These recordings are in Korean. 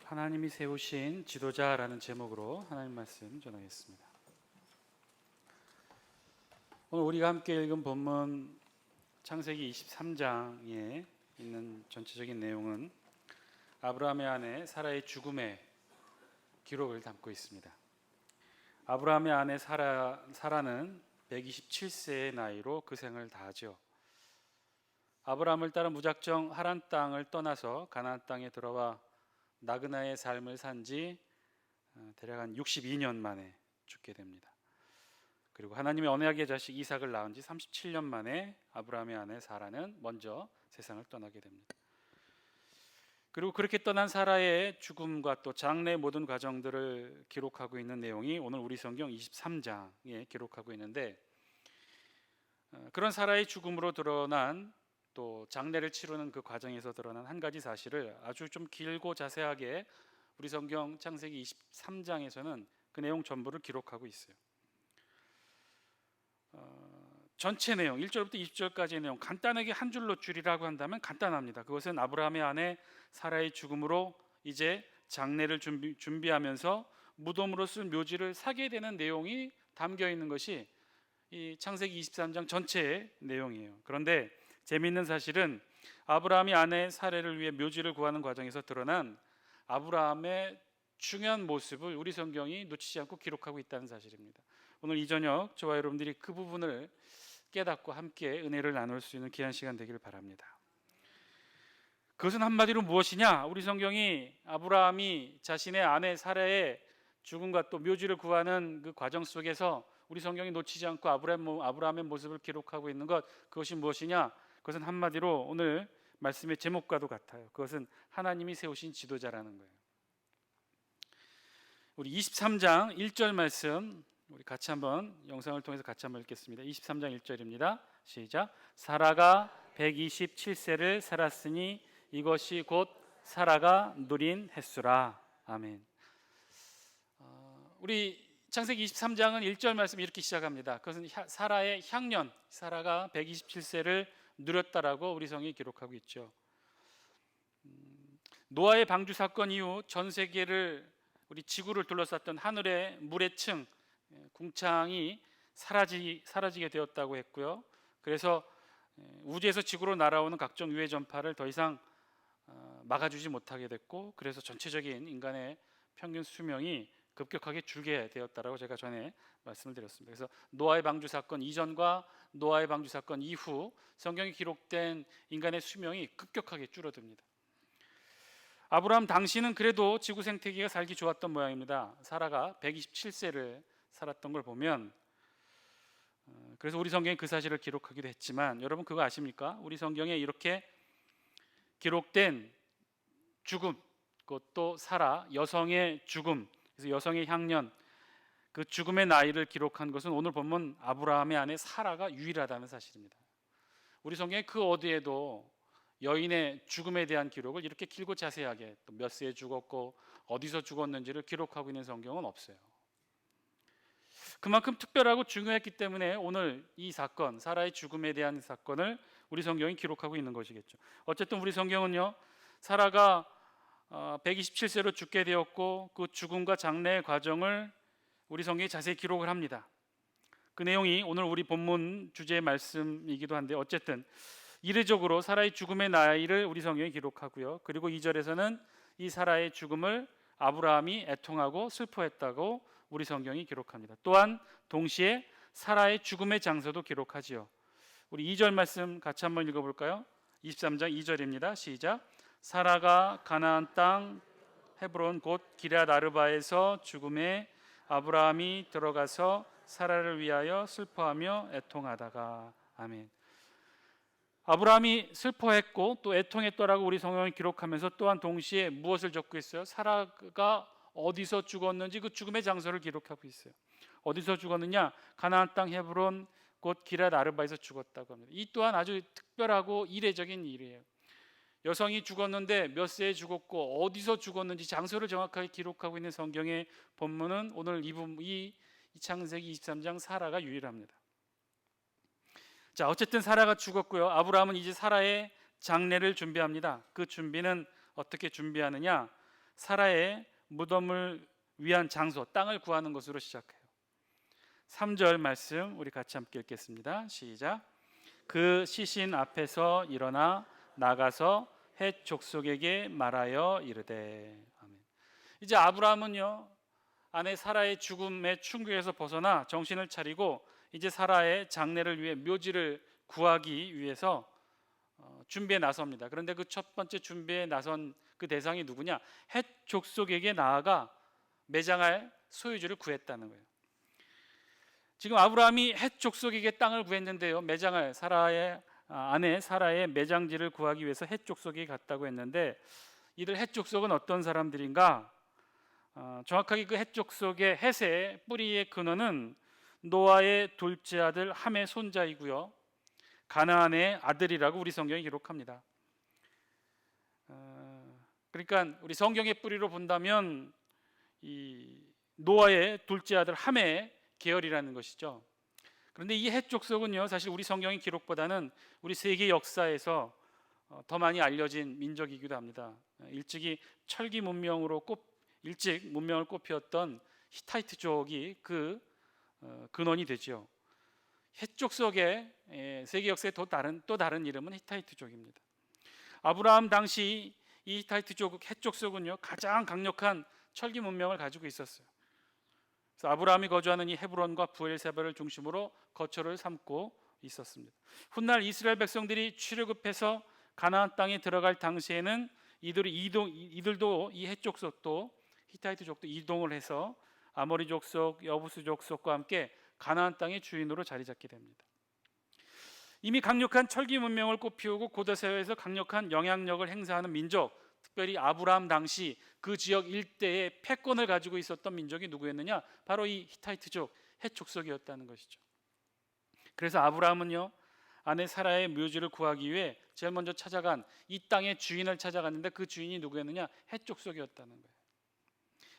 하나님이 세우신 지도자라는 제목으로 하나님 말씀 전하겠습니다. 오늘 우리가 함께 읽은 본문 창세기 23장에 있는 전체적인 내용은 아브라함의 아내 사라의 죽음의 기록을 담고 있습니다. 아브라함의 아내 사라는 127세의 나이로 그 생을 다하죠. 아브라함을 따라 무작정 하란 땅을 떠나서 가나안 땅에 들어와 나그나의 삶을 산지 대략 한 62년 만에 죽게 됩니다. 그리고 하나님의 언약의 자식 이삭을 낳은 지 37년 만에 아브라함의 아내 사라는 먼저 세상을 떠나게 됩니다. 그리고 그렇게 떠난 사라의 죽음과 또 장래의 모든 과정들을 기록하고 있는 내용이 오늘 우리 성경 23장에 기록하고 있는데, 그런 사라의 죽음으로 드러난 또 장례를 치르는 그 과정에서 드러난 한 가지 사실을 아주 좀 길고 자세하게 우리 성경 창세기 23장에서는 그 내용 전부를 기록하고 있어요. 전체 내용 1절부터 20절까지의 내용 간단하게 한 줄로 줄이라고 한다면 간단합니다. 그것은 아브라함의 아내 사라의 죽음으로 이제 장례를 준비하면서 무덤으로 쓴 묘지를 사게 되는 내용이 담겨 있는 것이 이 창세기 23장 전체의 내용이에요. 그런데 재미있는 사실은 아브라함이 아내 사라를 위해 묘지를 구하는 과정에서 드러난 아브라함의 중요한 모습을 우리 성경이 놓치지 않고 기록하고 있다는 사실입니다. 오늘 이 저녁 저와 여러분들이 그 부분을 깨닫고 함께 은혜를 나눌 수 있는 귀한 시간 되기를 바랍니다. 그것은 한마디로 무엇이냐? 우리 성경이 아브라함이 자신의 아내 사라의 죽음과 또 묘지를 구하는 그 과정 속에서 우리 성경이 놓치지 않고 아브라함의 모습을 기록하고 있는 것, 그것이 무엇이냐? 그것은 한마디로 오늘 말씀의 제목과도 같아요. 그것은 하나님이 세우신 지도자라는 거예요. 우리 23장 1절 말씀 우리 같이 한번 영상을 통해서 같이 한번 읽겠습니다. 23장 1절입니다. 시작. 사라가 127세를 살았으니 이것이 곧 사라가 누린 횟수라. 아멘. 우리 창세기 23장은 1절 말씀 이렇게 시작합니다. 그것은 사라의 향년, 사라가 127세를 누렸다라고 우리 성이 기록하고 있죠. 노아의 방주 사건 이후 전 세계를 우리 지구를 둘러쌌던 하늘의 물의 층, 궁창이 사라지게 되었다고 했고요. 그래서 우주에서 지구로 날아오는 각종 유해 전파를 더 이상 막아주지 못하게 됐고, 그래서 전체적인 인간의 평균 수명이 급격하게 줄게 되었다라고 제가 전에 말씀을 드렸습니다. 그래서 노아의 방주 사건 이전과 노아의 방주 사건 이후 성경에 기록된 인간의 수명이 급격하게 줄어듭니다. 아브라함 당시는 그래도 지구 생태계가 살기 좋았던 모양입니다. 사라가 127세를 살았던 걸 보면, 그래서 우리 성경에 그 사실을 기록하기도 했지만, 여러분 그거 아십니까? 우리 성경에 이렇게 기록된 죽음, 그것도 사라, 여성의 죽음, 그래서 여성의 향년, 그 죽음의 나이를 기록한 것은 오늘 본문 아브라함의 아내 사라가 유일하다는 사실입니다. 우리 성경에 그 어디에도 여인의 죽음에 대한 기록을 이렇게 길고 자세하게 또 몇 세에 죽었고 어디서 죽었는지를 기록하고 있는 성경은 없어요. 그만큼 특별하고 중요했기 때문에 오늘 이 사건, 사라의 죽음에 대한 사건을 우리 성경이 기록하고 있는 것이겠죠. 어쨌든 우리 성경은요, 사라가 127세로 죽게 되었고 그 죽음과 장례의 과정을 우리 성경이 자세히 기록을 합니다. 그 내용이 오늘 우리 본문 주제의 말씀이기도 한데, 어쨌든 이례적으로 사라의 죽음의 나이를 우리 성경이 기록하고요. 그리고 2절에서는 이 사라의 죽음을 아브라함이 애통하고 슬퍼했다고 우리 성경이 기록합니다. 또한 동시에 사라의 죽음의 장소도 기록하지요. 우리 2절 말씀 같이 한번 읽어볼까요? 23장 2절입니다. 시작. 사라가 가나안 땅 헤브론 곧 기럇 아르바에서 죽음에 아브라함이 들어가서 사라를 위하여 슬퍼하며 애통하다가. 아멘. 아브라함이 슬퍼했고 또 애통했더라고 우리 성경을 기록하면서 또한 동시에 무엇을 적고 있어요? 사라가 어디서 죽었는지 그 죽음의 장소를 기록하고 있어요. 어디서 죽었느냐? 가나안 땅 헤브론 곧 기럇 아르바에서 죽었다고 합니다. 이 또한 아주 특별하고 이례적인 일이에요. 여성이 죽었는데 몇 세에 죽었고 어디서 죽었는지 장소를 정확하게 기록하고 있는 성경의 본문은 오늘 이 창세기 23장 사라가 유일합니다. 자, 어쨌든 사라가 죽었고요. 아브라함은 이제 사라의 장례를 준비합니다. 그 준비는 어떻게 준비하느냐? 사라의 무덤을 위한 장소, 땅을 구하는 것으로 시작해요. 3절 말씀 우리 같이 함께 읽겠습니다. 시작. 그 시신 앞에서 일어나 나가서 헷 족속에게 말하여 이르되. 아멘. 이제 아브라함은요, 아내 사라의 죽음의 충격에서 벗어나 정신을 차리고 이제 사라의 장례를 위해 묘지를 구하기 위해서 준비에 나섭니다. 그런데 그 첫 번째 준비에 나선 그 대상이 누구냐? 헷 족속에게 나아가 매장할 소유주를 구했다는 거예요. 지금 아브라함이 헷 족속에게 땅을 구했는데요, 매장할 사라의 아내 사라의 매장지를 구하기 위해서 헷 족속에 갔다고 했는데, 이들 헷 족속은 어떤 사람들인가? 정확하게 그 헷 족속의 헷의 뿌리의 근원은 노아의 둘째 아들 함의 손자이고요, 가나안의 아들이라고 우리 성경이 기록합니다. 그러니까 우리 성경의 뿌리로 본다면 이 노아의 둘째 아들 함의 계열이라는 것이죠. 그런데 이 헷 족속은요, 사실 우리 성경의 기록보다는 우리 세계 역사에서 더 많이 알려진 민족이기도 합니다. 일찍 문명을 꽃피웠던 히타이트족이 그 근원이 되죠. 헷 족속의 세계 역사의 또 다른 이름은 히타이트족입니다. 아브라함 당시 이 히타이트족 헷 족속은요, 가장 강력한 철기 문명을 가지고 있었어요. 그래서 아브라함이 거주하는 이 헤브론과 브엘세바를 중심으로 거처를 삼고 있었습니다. 훗날 이스라엘 백성들이 출애굽해서 가나안 땅에 들어갈 당시에는 이들도 이 헷 족속도 히타이트 족도 이동을 해서 아모리 족속, 여부스 족속과 함께 가나안 땅의 주인으로 자리 잡게 됩니다. 이미 강력한 철기 문명을 꽃피우고 고대사회에서 강력한 영향력을 행사하는 민족, 특별히 아브라함 당시 그 지역 일대에 패권을 가지고 있었던 민족이 누구였느냐? 바로 이 히타이트족, 헷 족속이었다는 것이죠. 그래서 아브라함은요, 아내 사라의 묘지를 구하기 위해 제일 먼저 찾아간 이 땅의 주인을 찾아갔는데, 그 주인이 누구였느냐? 헷 족속이었다는 거예요.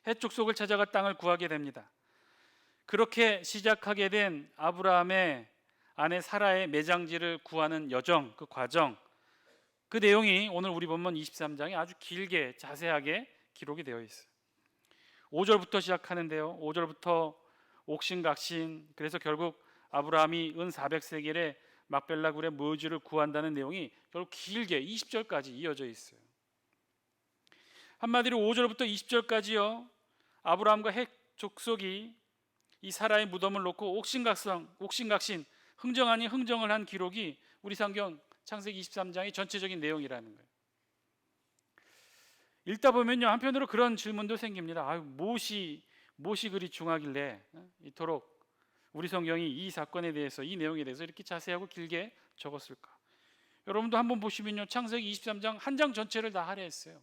헷 족속을 찾아가 땅을 구하게 됩니다. 그렇게 시작하게 된 아브라함의 아내 사라의 매장지를 구하는 여정, 그 과정, 그 내용이 오늘 우리 본문 23장에 아주 길게 자세하게 기록이 되어 있어요. 5절부터 시작하는데요, 5절부터 옥신각신, 그래서 결국 아브라함이 은 400세겔의 막벨라 굴의 묘지를 구한다는 내용이 결국 길게 20절까지 이어져 있어요. 한마디로 5절부터 20절까지요, 아브라함과 헷 족속이 이 사라의 무덤을 놓고 옥신각신, 흥정 아닌 흥정을 한 기록이 우리 성경 창세기 23장의 전체적인 내용이라는 거예요. 읽다 보면요, 한편으로 그런 질문도 생깁니다. 무엇이 그리 중하길래 이토록 우리 성경이 이 사건에 대해서, 이 내용에 대해서 이렇게 자세하고 길게 적었을까? 여러분도 한번 보시면요, 창세기 23장 한 장 전체를 다 할애했어요.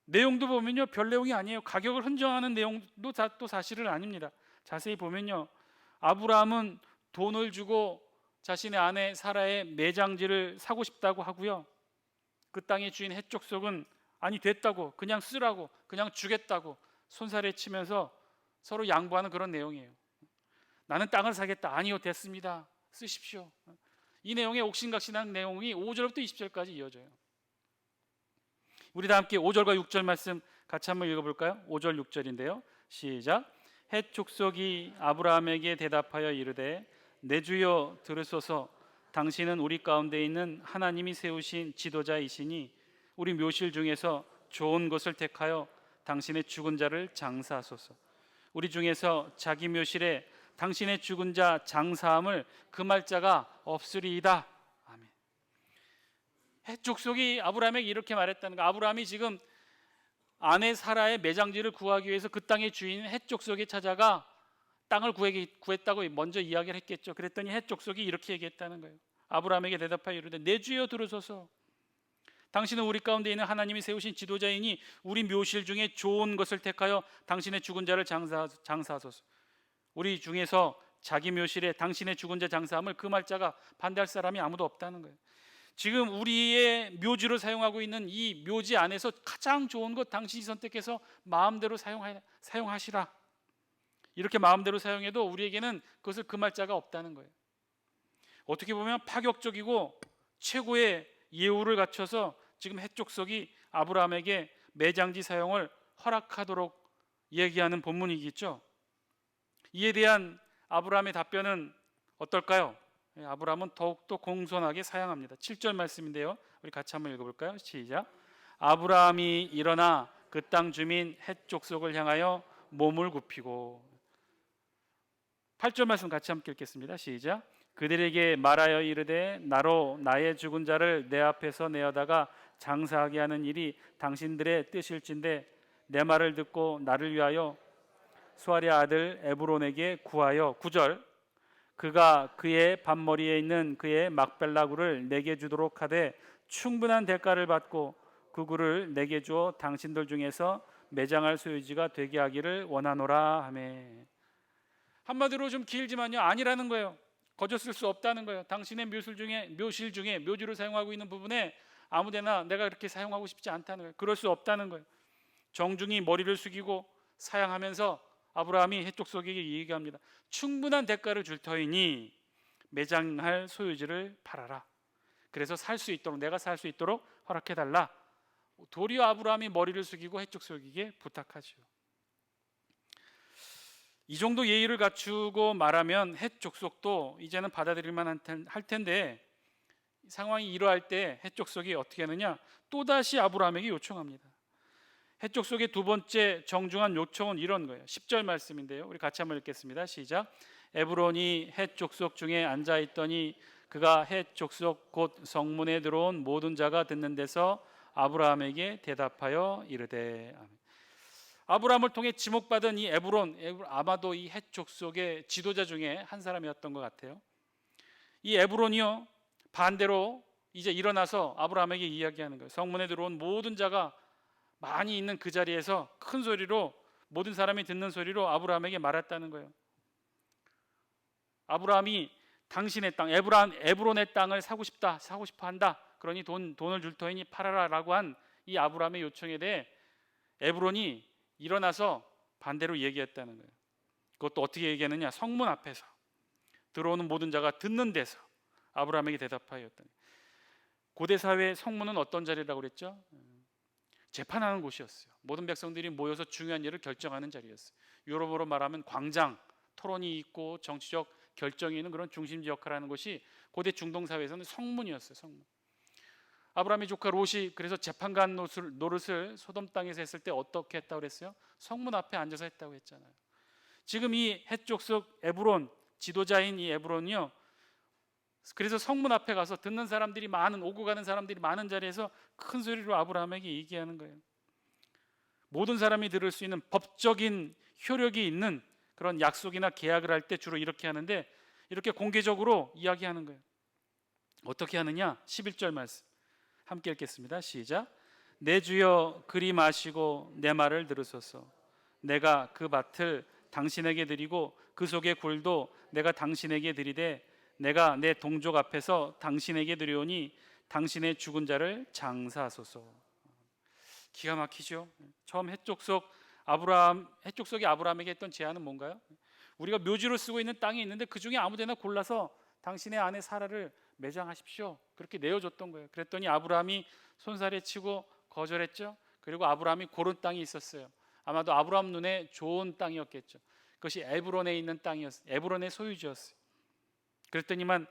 내용도 보면요, 별 내용이 아니에요. 가격을 흥정하는 내용도 또 사실은 아닙니다. 자세히 보면요, 아브라함은 돈을 주고 자신의 아내 사라의 매장지를 사고 싶다고 하고요, 그 땅의 주인 헷 족속은 아니 됐다고, 그냥 쓰라고, 그냥 주겠다고 손살에 치면서 서로 양보하는 그런 내용이에요. 나는 땅을 사겠다. 아니요, 됐습니다, 쓰십시오. 이 내용의 옥신각신한 내용이 5절부터 20절까지 이어져요. 우리 다 함께 5절과 6절 말씀 같이 한번 읽어볼까요? 5절 6절인데요, 시작. 헷 족속이 아브라함에게 대답하여 이르되 내 주여 들으소서. 당신은 우리 가운데 있는 하나님이 세우신 지도자이시니 우리 묘실 중에서 좋은 것을 택하여 당신의 죽은 자를 장사하소서. 우리 중에서 자기 묘실에 당신의 죽은 자 장사함을 금할 자가 없으리이다. 아멘. 헷 족속이 아브라함에게 이렇게 말했다는 거. 아브라함이 지금 아내 사라의 매장지를 구하기 위해서 그 땅의 주인 헷 족속에 찾아가 땅을 구했다고 먼저 이야기를 했겠죠. 그랬더니 헷 족속이 이렇게 얘기했다는 거예요. 아브라함에게 대답하여 이르되 내 주여 들으소서. 당신은 우리 가운데 있는 하나님이 세우신 지도자이니 우리 묘실 중에 좋은 것을 택하여 당신의 죽은 자를 장사하소서. 우리 중에서 자기 묘실에 당신의 죽은 자 장사함을 금할 자가 반대할 사람이 아무도 없다는 거예요. 지금 우리의 묘지로 사용하고 있는 이 묘지 안에서 가장 좋은 것 당신이 선택해서 마음대로 사용하시라. 이렇게 마음대로 사용해도 우리에게는 그것을 금할 자가 없다는 거예요. 어떻게 보면 파격적이고 최고의 예우를 갖춰서 지금 헷 족속이 아브라함에게 매장지 사용을 허락하도록 얘기하는 본문이겠죠. 이에 대한 아브라함의 답변은 어떨까요? 아브라함은 더욱더 공손하게 사양합니다. 7절 말씀인데요. 우리 같이 한번 읽어볼까요? 시작. 아브라함이 일어나 그 땅 주민 헷 족속을 향하여 몸을 굽히고. 8절 말씀 같이 함께 읽겠습니다. 시작. 그들에게 말하여 이르되 나로 나의 죽은 자를 내 앞에서 내어다가 장사하게 하는 일이 당신들의 뜻일진데 내 말을 듣고 나를 위하여 수아의 아들 에브론에게 구하여. 9절. 그가 그의 밭머리에 있는 그의 막벨라 굴을 내게 주도록 하되 충분한 대가를 받고 그 굴을 내게 주어 당신들 중에서 매장할 소유지가 되게 하기를 원하노라 하매. 한마디로 좀 길지만요, 아니라는 거예요. 거저 쓸 수 없다는 거예요. 당신의 묘실 중에 묘지로 사용하고 있는 부분에 아무데나 내가 그렇게 사용하고 싶지 않다는 거예요. 그럴 수 없다는 거예요. 정중히 머리를 숙이고 사양하면서 아브라함이 헷 족속에게 얘기합니다. 충분한 대가를 줄 터이니 매장할 소유지를 팔아라. 그래서 살 수 있도록, 내가 살 수 있도록 허락해달라. 도리어 아브라함이 머리를 숙이고 헷 족속에게 부탁하죠. 이 정도 예의를 갖추고 말하면 헷 족속도 이제는 받아들일만 할 텐데, 상황이 이러할 때 헷 족속이 어떻게 하느냐, 또다시 아브라함에게 요청합니다. 헷 족속의 두 번째 정중한 요청은 이런 거예요. 10절 말씀인데요. 우리 같이 한번 읽겠습니다. 시작. 에브론이 헷 족속 중에 앉아 있더니 그가 헷 족속 곧 성문에 들어온 모든 자가 듣는 데서 아브라함에게 대답하여 이르되. 아브라함을 통해 지목받은 이 에브론, 아마도 이 헷 족속의 지도자 중에 한 사람이었던 것 같아요. 이 에브론이요, 반대로 이제 일어나서 아브라함에게 이야기하는 거예요. 성문에 들어온 모든 자가 많이 있는 그 자리에서 큰 소리로, 모든 사람이 듣는 소리로 아브라함에게 말했다는 거예요. 아브라함이 당신의 땅, 에브론의 땅을 사고 싶어 한다. 그러니 돈을 줄 터이니 팔아라라고 한 이 아브라함의 요청에 대해 에브론이 일어나서 반대로 얘기했다는 거예요. 그것도 어떻게 얘기하느냐, 성문 앞에서 들어오는 모든 자가 듣는 데서 아브라함에게 대답하였다니. 고대 사회의 성문은 어떤 자리라고 그랬죠? 재판하는 곳이었어요. 모든 백성들이 모여서 중요한 일을 결정하는 자리였어요. 유럽어로 말하면 광장, 토론이 있고 정치적 결정이 있는 그런 중심지 역할을 하는 곳이 고대 중동 사회에서는 성문이었어요. 성문. 아브라함의 조카 롯이 그래서 재판관 노릇을 소돔 땅에서 했을 때 어떻게 했다고 그랬어요? 성문 앞에 앉아서 했다고 했잖아요. 지금 이 헷 족속 에브론, 지도자인 이 에브론이요, 그래서 성문 앞에 가서 듣는 사람들이 많은, 오고 가는 사람들이 많은 자리에서 큰 소리로 아브라함에게 얘기하는 거예요. 모든 사람이 들을 수 있는 법적인 효력이 있는 그런 약속이나 계약을 할 때 주로 이렇게 하는데, 이렇게 공개적으로 이야기하는 거예요. 어떻게 하느냐? 11절 말씀 함께 읽겠습니다. 시작. 내 주여 그리 마시고 내 말을 들으소서. 내가 그 밭을 당신에게 드리고 그 속의 굴도 내가 당신에게 드리되 내가 내 동족 앞에서 당신에게 드리오니 당신의 죽은 자를 장사하소서. 기가 막히죠. 처음 헷 족속이 아브라함에게 했던 제안은 뭔가요? 우리가 묘지로 쓰고 있는 땅이 있는데 그 중에 아무데나 골라서 당신의 아내 사라를 매장하십시오. 그렇게 내어줬던 거예요. 그랬더니 아브라함이 손살에 치고 거절했죠. 그리고 아브라함이 고른 땅이 있었어요. 아마도 아브라함 눈에 좋은 땅이었겠죠. 그것이 에브론에 있는 땅이었어요. 에브론의 소유지였어요. 그랬더니만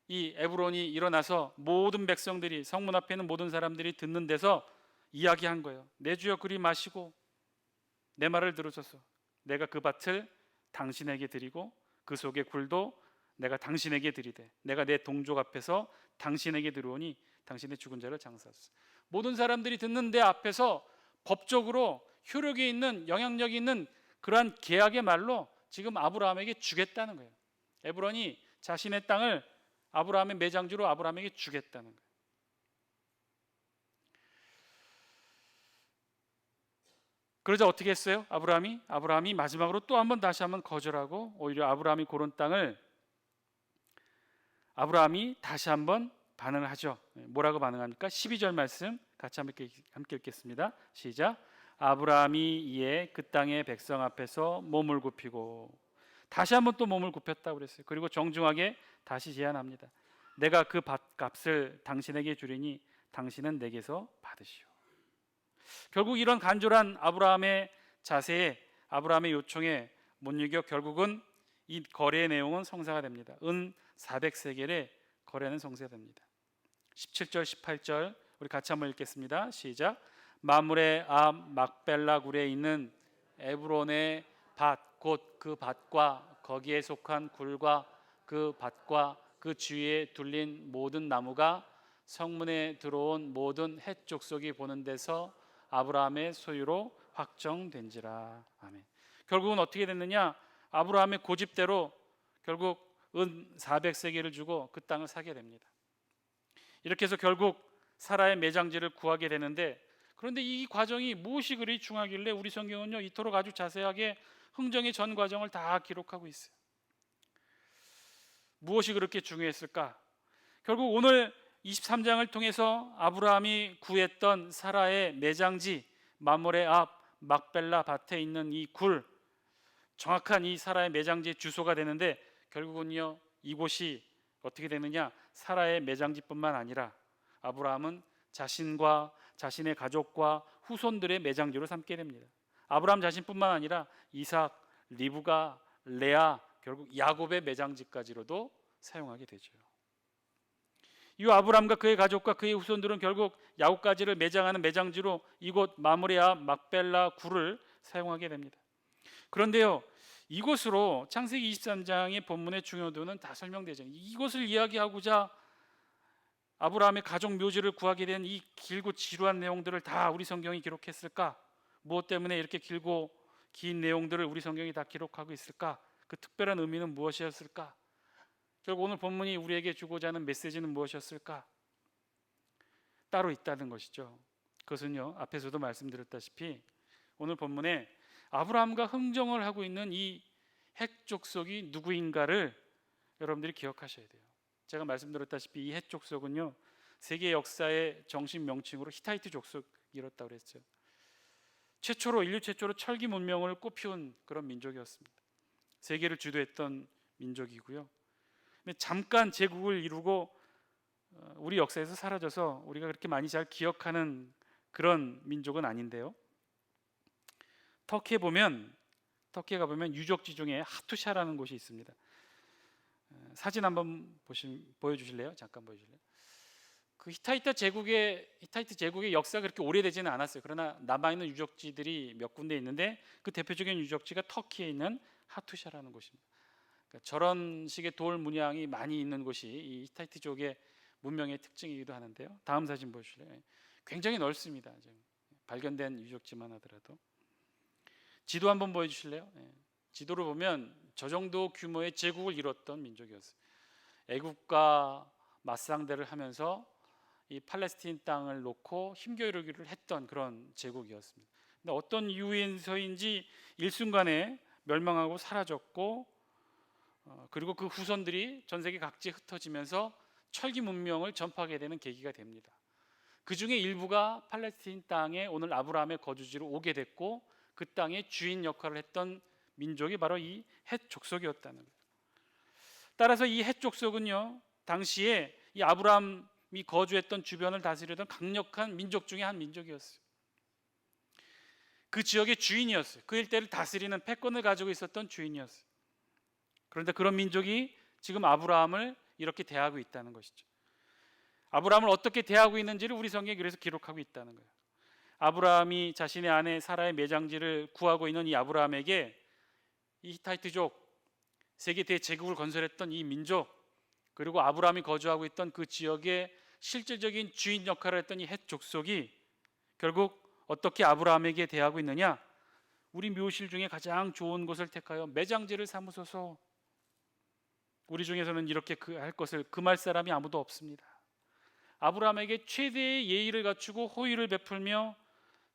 이 에브론이 일어나서 모든 백성들이, 성문 앞에 있는 모든 사람들이 듣는 데서 이야기한 거예요. 내 주여 그리 마시고 내 말을 들으소서. 내가 그 밭을 당신에게 드리고 그 속의 굴도 내가 당신에게 드리되 내가 내 동족 앞에서 당신에게 들어오니 당신의 죽은 자를 장사하소서. 모든 사람들이 듣는 데 앞에서 법적으로 효력이 있는, 영향력이 있는 그러한 계약의 말로 지금 아브라함에게 주겠다는 거예요. 에브론이 자신의 땅을 아브라함의 매장지로 아브라함에게 주겠다는 거예요. 그러자 어떻게 했어요? 아브라함이 마지막으로 또 한번 다시 한번 거절하고 오히려 아브라함이 고른 땅을 아브라함이 다시 한번 반응을 하죠. 뭐라고 반응합니까? 12절 말씀 같이 함께 읽겠습니다. 시작. 아브라함이 이에 그 땅의 백성 앞에서 몸을 굽히고, 다시 한번 또 몸을 굽혔다고 그랬어요. 그리고 정중하게 다시 제안합니다. 내가 그 밭값을 당신에게 주리니 당신은 내게서 받으시오. 결국 이런 간절한 아브라함의 자세에, 아브라함의 요청에 못 이겨 결국은 이 거래의 내용은 성사가 됩니다. 은 400세겔의 거래는 성사됩니다. 17절 18절 우리 같이 한번 읽겠습니다. 시작. 마므레 앞 막벨라 굴에 있는 에브론의 밭, 곧 그 밭과 거기에 속한 굴과 그 밭과 그 주위에 둘린 모든 나무가 성문에 들어온 모든 헷 족속이 보는 데서 아브라함의 소유로 확정된지라. 아멘. 결국은 어떻게 됐느냐? 아브라함의 고집대로 결국 은 400세겔을 주고 그 땅을 사게 됩니다. 이렇게 해서 결국 사라의 매장지를 구하게 되는데, 그런데 이 과정이 무엇이 그리 중하길래 우리 성경은요 이토록 아주 자세하게 흥정의 전 과정을 다 기록하고 있어요. 무엇이 그렇게 중요했을까? 결국 오늘 23장을 통해서 아브라함이 구했던 사라의 매장지 마므레 앞 막벨라 밭에 있는 이 굴, 정확한 이 사라의 매장지의 주소가 되는데, 결국은요 이곳이 어떻게 되느냐? 사라의 매장지뿐만 아니라 아브라함은 자신과 자신의 가족과 후손들의 매장지로 삼게 됩니다. 아브라함 자신뿐만 아니라 이삭, 리브가, 레아, 결국 야곱의 매장지까지로도 사용하게 되죠. 이 아브라함과 그의 가족과 그의 후손들은 결국 야곱까지를 매장하는 매장지로 이곳 마므레 앞 막벨라 굴을 사용하게 됩니다. 그런데요, 이곳으로 창세기 23장의 본문의 중요도는 다 설명되죠. 이곳을 이야기하고자 아브라함의 가족 묘지를 구하게 된 이 길고 지루한 내용들을 다 우리 성경이 기록했을까? 무엇 때문에 이렇게 길고 긴 내용들을 우리 성경이 다 기록하고 있을까? 그 특별한 의미는 무엇이었을까? 결국 오늘 본문이 우리에게 주고자 하는 메시지는 무엇이었을까? 따로 있다는 것이죠. 그것은요, 앞에서도 말씀드렸다시피 오늘 본문에 아브라함과 흥정을 하고 있는 이 헷 족속이 누구인가를 여러분들이 기억하셔야 돼요. 제가 말씀드렸다시피 이 헷 족속은요 세계 역사의 정식 명칭으로 히타이트 족속이었다고 그랬어요. 인류 최초로 철기 문명을 꽃피운 그런 민족이었습니다. 세계를 주도했던 민족이고요. 근데 잠깐 제국을 이루고 우리 역사에서 사라져서 우리가 그렇게 많이 잘 기억하는 그런 민족은 아닌데요. 터키에 가보면 유적지 중에 하투샤라는 곳이 있습니다. 사진 한번 보여주실래요? 잠깐 보여주실래요? 그 히타이트 제국의 역사가 그렇게 오래되지는 않았어요. 그러나 남아있는 유적지들이 몇 군데 있는데 그 대표적인 유적지가 터키에 있는 하투샤라는 곳입니다. 그러니까 저런 식의 돌 문양이 많이 있는 곳이 이 히타이트족의 문명의 특징이기도 하는데요. 다음 사진 보여주실래요? 굉장히 넓습니다. 지금 발견된 유적지만 하더라도. 지도 한번 보여주실래요? 지도를 보면 저 정도 규모의 제국을 이뤘던 민족이었어요. 애국과 맞상대를 하면서 이 팔레스틴 땅을 놓고 힘겨루기를 했던 그런 제국이었습니다. 근데 어떤 이유에서인지 일순간에 멸망하고 사라졌고, 그리고 그 후손들이 전 세계 각지에 흩어지면서 철기 문명을 전파하게 되는 계기가 됩니다. 그 중에 일부가 팔레스틴 땅에 오늘 아브라함의 거주지로 오게 됐고, 그 땅의 주인 역할을 했던 민족이 바로 이 헷 족속이었다는 거예요. 따라서 이 헷 족속은요 당시에 이 아브라함이 거주했던 주변을 다스리던 강력한 민족 중에 한 민족이었어요. 그 지역의 주인이었어요. 그 일대를 다스리는 패권을 가지고 있었던 주인이었어요. 그런데 그런 민족이 지금 아브라함을 이렇게 대하고 있다는 것이죠. 아브라함을 어떻게 대하고 있는지를 우리 성경이 그래서 기록하고 있다는 거예요. 아브라함이 자신의 아내 사라의 매장지를 구하고 있는 이 아브라함에게 이 히타이트족, 세계 대제국을 건설했던 이 민족, 그리고 아브라함이 거주하고 있던 그 지역의 실질적인 주인 역할을 했던 이 헷 족속이 결국 어떻게 아브라함에게 대하고 있느냐? 우리 묘실 중에 가장 좋은 곳을 택하여 매장지를 삼으소서. 우리 중에서는 이렇게 할 것을 금할 사람이 아무도 없습니다. 아브라함에게 최대의 예의를 갖추고 호의를 베풀며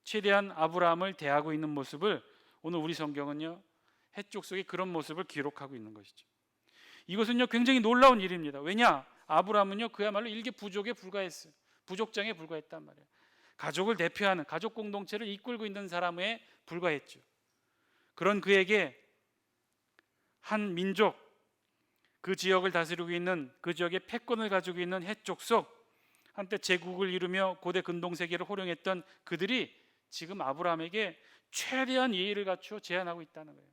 최대한 아브라함을 대하고 있는 모습을 오늘 우리 성경은요 헷 족속의 그런 모습을 기록하고 있는 것이죠. 이것은요 굉장히 놀라운 일입니다. 왜냐? 아브라함은요 그야말로 일개 부족에 불과했어요. 부족장에 불과했단 말이에요. 가족을 대표하는 가족 공동체를 이끌고 있는 사람에 불과했죠. 그런 그에게 한 민족, 그 지역을 다스리고 있는 그 지역의 패권을 가지고 있는 헷 족속, 한때 제국을 이루며 고대 근동세계를 호령했던 그들이 지금 아브라함에게 최대한 예의를 갖추어 제안하고 있다는 거예요.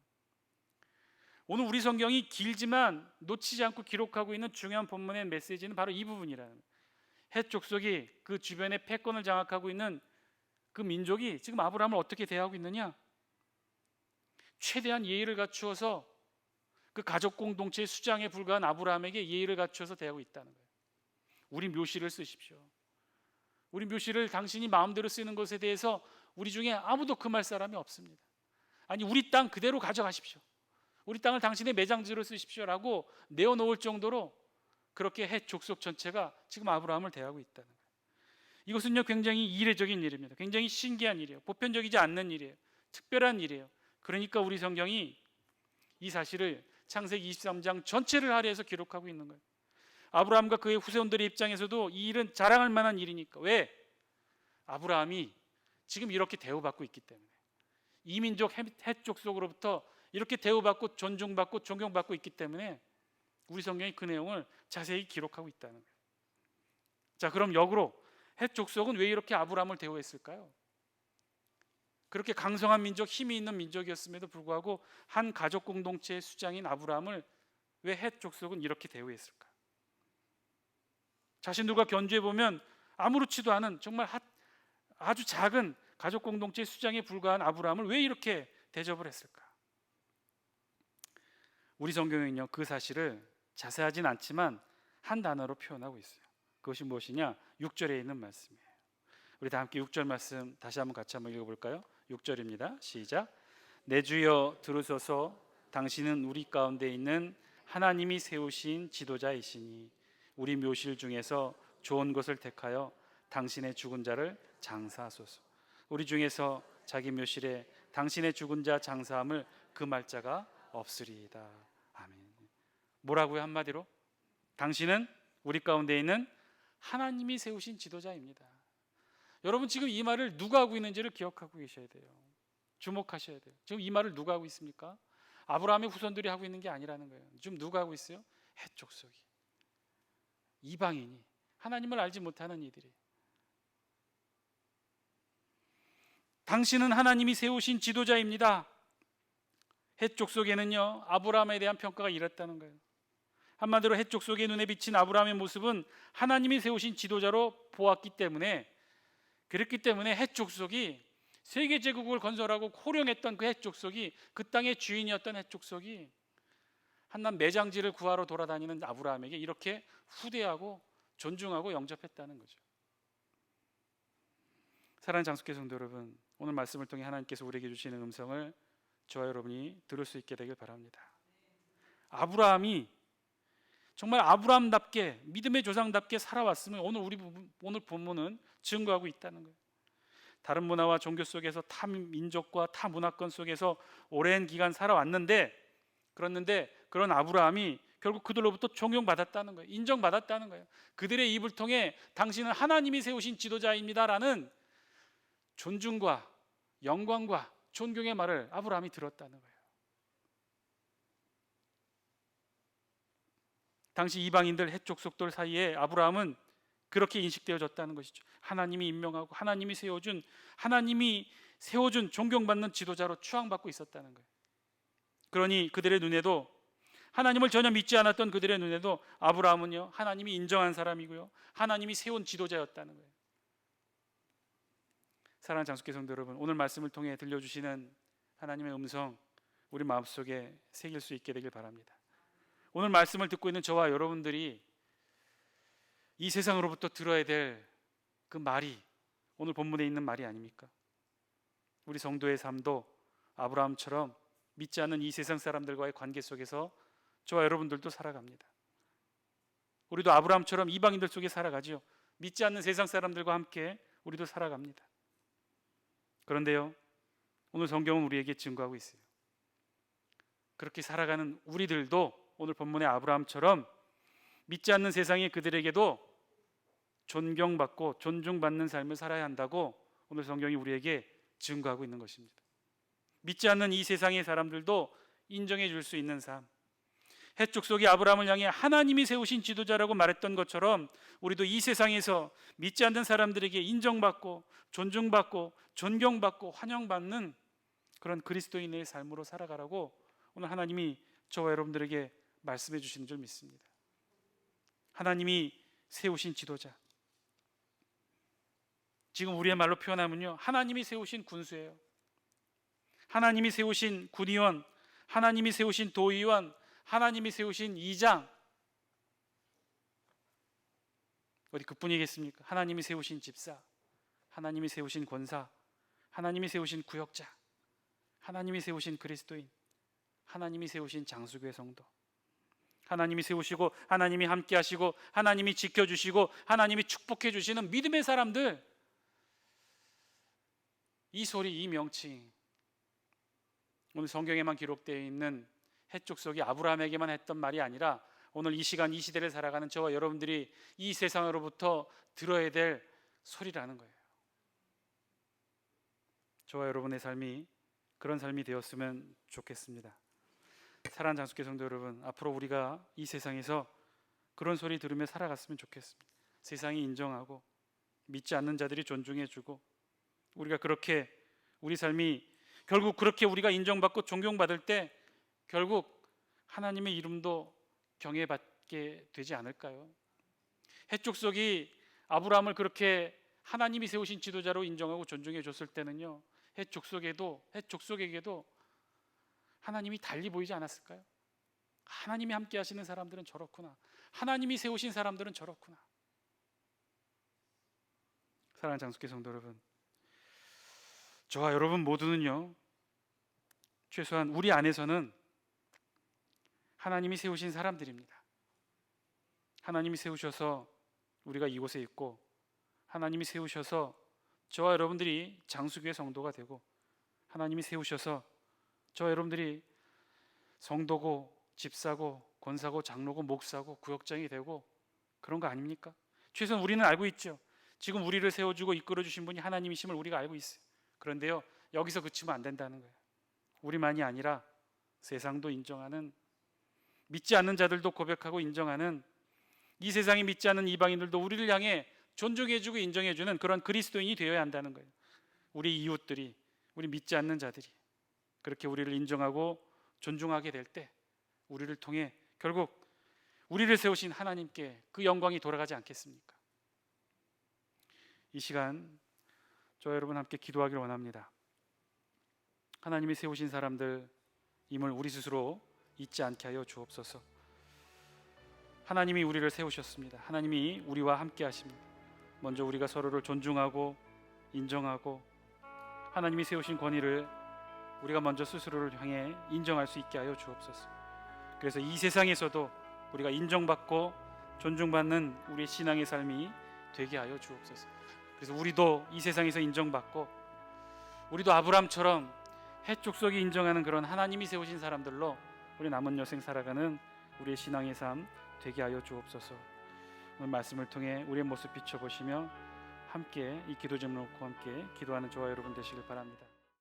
오늘 우리 성경이 길지만 놓치지 않고 기록하고 있는 중요한 본문의 메시지는 바로 이 부분이라는 거예요. 헷 족속이 그 주변에 패권을 장악하고 있는 그 민족이 지금 아브라함을 어떻게 대하고 있느냐? 최대한 예의를 갖추어서 그 가족 공동체의 수장에 불과한 아브라함에게 예의를 갖추어서 대하고 있다는 거예요. 우리 묘시를 쓰십시오. 우리 묘시를 당신이 마음대로 쓰는 것에 대해서 우리 중에 아무도 금할 사람이 없습니다. 아니, 우리 땅 그대로 가져가십시오. 우리 땅을 당신의 매장지로 쓰십시오라고 내어놓을 정도로 그렇게 헷 족속 전체가 지금 아브라함을 대하고 있다는 거예요. 이것은요 굉장히 이례적인 일입니다. 굉장히 신기한 일이에요. 보편적이지 않는 일이에요. 특별한 일이에요. 그러니까 우리 성경이 이 사실을 창세기 23장 전체를 할애해서 기록하고 있는 거예요. 아브라함과 그의 후손들의 입장에서도 이 일은 자랑할 만한 일이니까. 왜? 아브라함이 지금 이렇게 대우받고 있기 때문에, 이민족 헷 족속으로부터 이렇게 대우받고 존중받고 존경받고 있기 때문에 우리 성경이 그 내용을 자세히 기록하고 있다는 거예요. 자, 그럼 역으로 헷 족속은 왜 이렇게 아브라함을 대우했을까요? 그렇게 강성한 민족, 힘이 있는 민족이었음에도 불구하고 한 가족 공동체의 수장인 아브라함을 왜 헷 족속은 이렇게 대우했을까? 자신들과 견주해 보면 아무렇지도 않은 정말 아주 작은 가족 공동체의 수장에 불과한 아브라함을 왜 이렇게 대접을 했을까? 우리 성경은요 그 사실을 자세하진 않지만 한 단어로 표현하고 있어요. 그것이 무엇이냐? 6절에 있는 말씀이에요. 우리 다 함께 6절 말씀 다시 한번 같이 한번 읽어볼까요? 6절입니다. 시작. 내 주여 들으소서. 당신은 우리 가운데 있는 하나님이 세우신 지도자이시니 우리 묘실 중에서 좋은 것을 택하여 당신의 죽은 자를 장사하소서. 우리 중에서 자기 묘실에 당신의 죽은 자 장사함을 금할 자가 없으리이다. 아멘. 뭐라고요? 한마디로 당신은 우리 가운데 있는 하나님이 세우신 지도자입니다. 여러분 지금 이 말을 누가 하고 있는지를 기억하고 계셔야 돼요. 주목하셔야 돼요. 지금 이 말을 누가 하고 있습니까? 아브라함의 후손들이 하고 있는 게 아니라는 거예요. 지금 누가 하고 있어요? 헷 족속이, 이방인이, 하나님을 알지 못하는 이들이. 당신은 하나님이 세우신 지도자입니다. 헷 족속에는요 아브라함에 대한 평가가 이랬다는 거예요. 한마디로 헷 족속의 눈에 비친 아브라함의 모습은 하나님이 세우신 지도자로 보았기 때문에, 그랬기 때문에 헷 족속이 세계 제국을 건설하고 호령했던 그 헷 족속이, 그 땅의 주인이었던 헷 족속이 한낱 매장지를 구하러 돌아다니는 아브라함에게 이렇게 후대하고 존중하고 영접했다는 거죠. 사랑하는 장숙회 성도 여러분, 오늘 말씀을 통해 하나님께서 우리에게 주시는 음성을 저와 여러분이 들을 수 있게 되길 바랍니다. 아브라함이 정말 아브라함답게 믿음의 조상답게 살아왔음을 오늘 본문은 증거하고 있다는 거예요. 다른 문화와 종교 속에서 타 민족과 타 문화권 속에서 오랜 기간 살아왔는데, 그런 아브라함이 결국 그들로부터 존경받았다는 거예요. 인정받았다는 거예요. 그들의 입을 통해 당신은 하나님이 세우신 지도자입니다라는 존중과 영광과 존경의 말을 아브라함이 들었다는 거예요. 당시 이방인들 헷 족속들 사이에 아브라함은 그렇게 인식되어졌다는 것이죠. 하나님이 임명하고 하나님이 세워준 존경받는 지도자로 추앙받고 있었다는 거예요. 그러니 그들의 눈에도, 하나님을 전혀 믿지 않았던 그들의 눈에도 아브라함은요 하나님이 인정한 사람이고요 하나님이 세운 지도자였다는 거예요. 사랑하는 장숙회 성도 여러분, 오늘 말씀을 통해 들려주시는 하나님의 음성 우리 마음속에 새길 수 있게 되길 바랍니다. 오늘 말씀을 듣고 있는 저와 여러분들이 이 세상으로부터 들어야 될 그 말이 오늘 본문에 있는 말이 아닙니까? 우리 성도의 삶도 아브라함처럼 믿지 않는 이 세상 사람들과의 관계 속에서 저와 여러분들도 살아갑니다. 우리도 아브라함처럼 이방인들 속에 살아가지요. 믿지 않는 세상 사람들과 함께 우리도 살아갑니다. 그런데요, 오늘 성경은 우리에게 증거하고 있어요. 그렇게 살아가는 우리들도 오늘 본문의 아브라함처럼 믿지 않는 세상의 그들에게도 존경받고 존중받는 삶을 살아야 한다고 오늘 성경이 우리에게 증거하고 있는 것입니다. 믿지 않는 이 세상의 사람들도 인정해 줄 수 있는 삶, 헷족속이 아브라함을 향해 하나님이 세우신 지도자라고 말했던 것처럼 우리도 이 세상에서 믿지 않는 사람들에게 인정받고 존중받고 존경받고 환영받는 그런 그리스도인의 삶으로 살아가라고 오늘 하나님이 저와 여러분들에게 말씀해 주시는 줄 믿습니다. 하나님이 세우신 지도자, 지금 우리의 말로 표현하면요, 하나님이 세우신 군수예요. 하나님이 세우신 군의원, 하나님이 세우신 도의원, 하나님이 세우신 이장, 어디 그뿐이겠습니까? 하나님이 세우신 집사, 하나님이 세우신 권사, 하나님이 세우신 구역장, 하나님이 세우신 그리스도인, 하나님이 세우신 장수교회 성도, 하나님이 세우시고 하나님이 함께 하시고 하나님이 지켜주시고 하나님이 축복해 주시는 믿음의 사람들, 이 소리, 이 명칭, 오늘 성경에만 기록되어 있는 헷족속이 아브라함에게만 했던 말이 아니라 오늘 이 시간 이 시대를 살아가는 저와 여러분들이 이 세상으로부터 들어야 될 소리라는 거예요. 저와 여러분의 삶이 그런 삶이 되었으면 좋겠습니다. 사랑하는 장수교 성도 여러분, 앞으로 우리가 이 세상에서 그런 소리 들으며 살아갔으면 좋겠습니다. 세상이 인정하고 믿지 않는 자들이 존중해주고 우리가 그렇게 우리 삶이 결국 그렇게 우리가 인정받고 존경받을 때 결국 하나님의 이름도 경외받게 되지 않을까요? 헷족속이 아브라함을 그렇게 하나님이 세우신 지도자로 인정하고 존중해 줬을 때는요, 헷족속에게도 하나님이 달리 보이지 않았을까요? 하나님이 함께 하시는 사람들은 저렇구나, 하나님이 세우신 사람들은 저렇구나. 사랑하는 장수교 성도 여러분, 저와 여러분 모두는요, 최소한 우리 안에서는 하나님이 세우신 사람들입니다. 하나님이 세우셔서 우리가 이곳에 있고, 하나님이 세우셔서 저와 여러분들이 장수교회 성도가 되고, 하나님이 세우셔서 저와 여러분들이 성도고 집사고 권사고 장로고 목사고 구역장이 되고 그런 거 아닙니까? 최소한 우리는 알고 있죠. 지금 우리를 세워주고 이끌어주신 분이 하나님이심을 우리가 알고 있어요. 그런데요, 여기서 그치면 안 된다는 거예요. 우리만이 아니라 세상도 인정하는, 믿지 않는 자들도 고백하고 인정하는, 이 세상에 믿지 않는 이방인들도 우리를 향해 존중해주고 인정해주는 그런 그리스도인이 되어야 한다는 거예요. 우리 이웃들이, 우리 믿지 않는 자들이 그렇게 우리를 인정하고 존중하게 될 때 우리를 통해 결국 우리를 세우신 하나님께 그 영광이 돌아가지 않겠습니까? 이 시간 저와 여러분 함께 기도하기를 원합니다. 하나님이 세우신 사람들임을 우리 스스로 잊지 않게 하여 주옵소서. 하나님이 우리를 세우셨습니다. 하나님이 우리와 함께 하십니다. 먼저 우리가 서로를 존중하고 인정하고 하나님이 세우신 권위를 우리가 먼저 스스로를 향해 인정할 수 있게 하여 주옵소서. 그래서 이 세상에서도 우리가 인정받고 존중받는 우리의 신앙의 삶이 되게 하여 주옵소서. 그래서 우리도 이 세상에서 인정받고 우리도 아브라함처럼 헷족속이 인정하는 그런 하나님이 세우신 사람들로 우리 남은 여생 살아가는 우리의 신앙의 삶 되게 하여 주옵소서. 오늘 말씀을 통해 우리의 모습 비춰보시며 함께 이 기도 제목 놓고 함께 기도하는 저와 여러분 되시길 바랍니다.